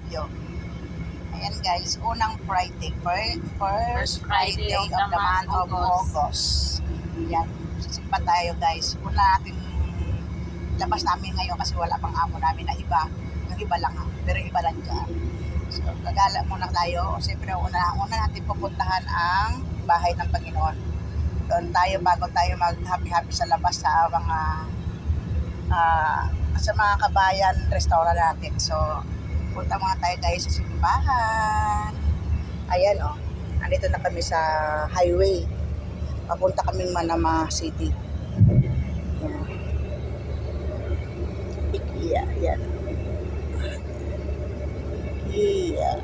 video. Ayan guys, unang Friday, first Friday of the month of August. Ayan, sisimba tayo guys. Una natin labas namin ngayon kasi wala pang amo namin na iba. Yung iba lang pero iba lang dyan. So, gagala muna tayo. Siyempre, una natin pupuntahan ang bahay ng Panginoon. Doon tayo bago tayo mag-happy-happy sa labas sa mga kabayan restaurant natin. So, punta muna tayo guys sa simbahan. Ayan andito na kami sa highway. Papunta kaming Manama City. Ayan. Yan.